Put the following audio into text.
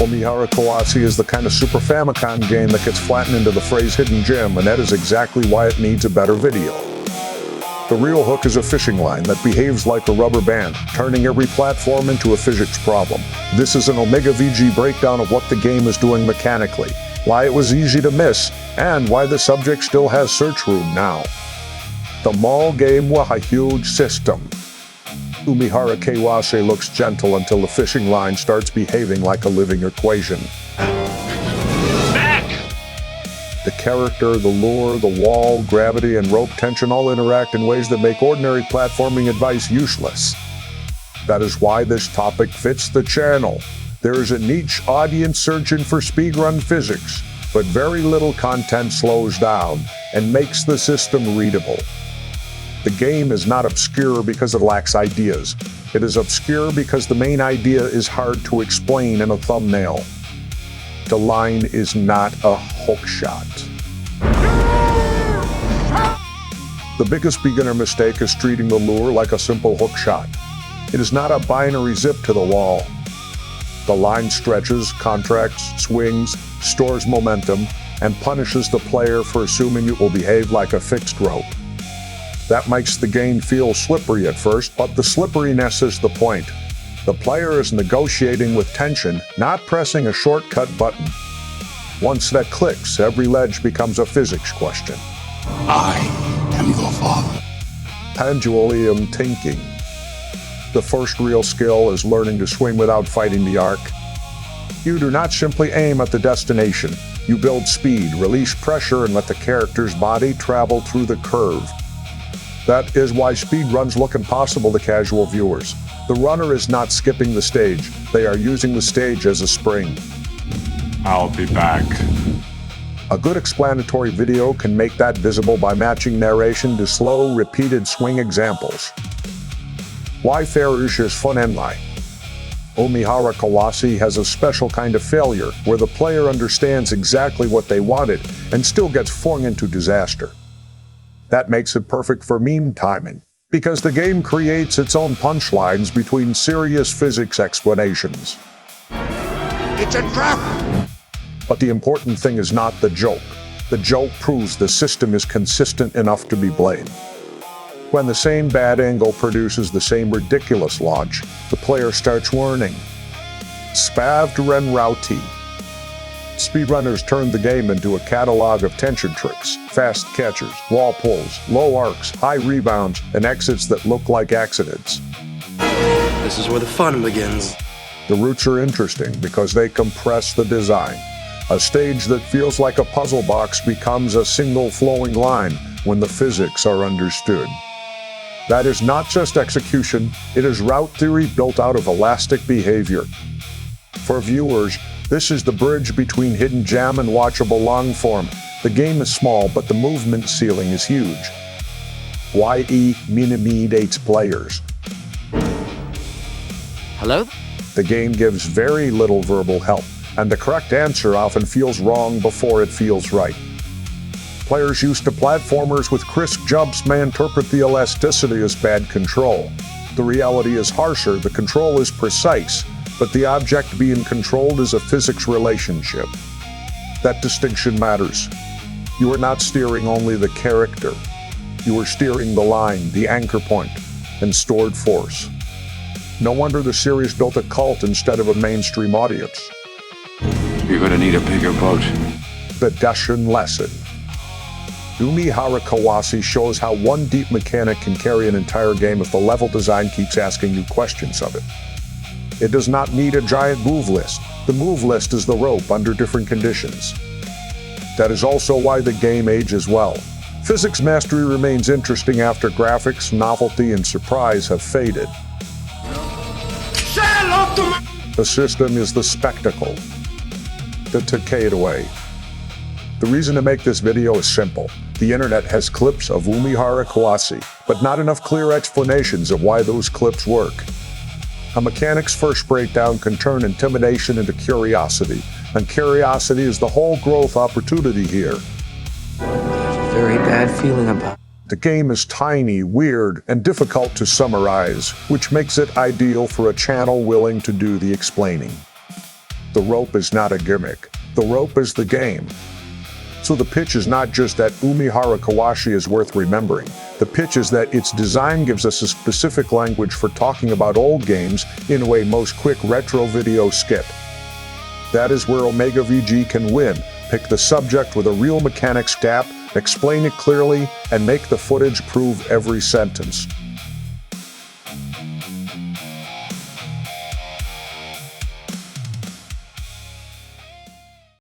Umihara Kawase is the kind of Super Famicom game that gets flattened into the phrase hidden gem, and that is exactly why it needs a better video. The real hook is a fishing line that behaves like a rubber band, turning every platform into a physics problem. This is an OmegaVG breakdown of what the game is doing mechanically, why it was easy to miss, and why the subject still has search room now. The mall game was a huge system. Umihara Kawase looks gentle until the fishing line starts behaving like a living equation. Back! The character, the lure, the wall, gravity, and rope tension all interact in ways that make ordinary platforming advice useless. That is why this topic fits the channel. There is a niche audience searching for speedrun physics, but very little content slows down and makes the system readable. The game is not obscure because it lacks ideas. It is obscure because the main idea is hard to explain in a thumbnail. The line is not a hookshot. The biggest beginner mistake is treating the lure like a simple hookshot. It is not a binary zip to the wall. The line stretches, contracts, swings, stores momentum, and punishes the player for assuming it will behave like a fixed rope. That makes the game feel slippery at first, but the slipperiness is the point. The player is negotiating with tension, not pressing a shortcut button. Once that clicks, every ledge becomes a physics question. I am your father. Pendulum thinking. The first real skill is learning to swing without fighting the arc. You do not simply aim at the destination. You build speed, release pressure, and let the character's body travel through the curve. That is why speedruns look impossible to casual viewers. The runner is not skipping the stage. They are using the stage as a spring. I'll be back. A good explanatory video can make that visible by matching narration to slow, repeated swing examples. Why failure is fun and lie. Umihara Kawase has a special kind of failure where the player understands exactly what they wanted and still gets flung into disaster. That makes it perfect for meme timing, because the game creates its own punchlines between serious physics explanations. It's a trap! But the important thing is not the joke. The joke proves the system is consistent enough to be blamed. When the same bad angle produces the same ridiculous launch, the player starts learning. Speedrun routy. Speedrunners turned the game into a catalog of tension tricks, fast catchers, wall pulls, low arcs, high rebounds, and exits that look like accidents. This is where the fun begins. The routes are interesting because they compress the design. A stage that feels like a puzzle box becomes a single flowing line when the physics are understood. That is not just execution, it is route theory built out of elastic behavior. For viewers, this is the bridge between hidden gem and watchable long-form. The game is small, but the movement ceiling is huge. YE intimidates players. Hello? The game gives very little verbal help, and the correct answer often feels wrong before it feels right. Players used to platformers with crisp jumps may interpret the elasticity as bad control. The reality is harsher, the control is precise, but the object being controlled is a physics relationship. That distinction matters. You are not steering only the character. You are steering the line, the anchor point, and stored force. No wonder the series built a cult instead of a mainstream audience. You're gonna need a bigger boat. The Dashin lesson. Umihara Kawase shows how one deep mechanic can carry an entire game if the level design keeps asking new questions of it. It does not need a giant move list. The move list is the rope under different conditions. That is also why the game ages well. Physics mastery remains interesting after graphics, novelty, and surprise have faded. The system is the spectacle. The take it away. The reason to make this video is simple. The internet has clips of Umihara Kawase, but not enough clear explanations of why those clips work. A mechanic's first breakdown can turn intimidation into curiosity, and curiosity is the whole growth opportunity here. I have a very bad feeling about it. The game is tiny, weird, and difficult to summarize, which makes it ideal for a channel willing to do the explaining. The rope is not a gimmick. The rope is the game. So the pitch is not just that Umihara Kawase is worth remembering. The pitch is that its design gives us a specific language for talking about old games in a way most quick retro videos skip. That is where OmegaVG can win. Pick the subject with a real mechanics gap, explain it clearly, and make the footage prove every sentence.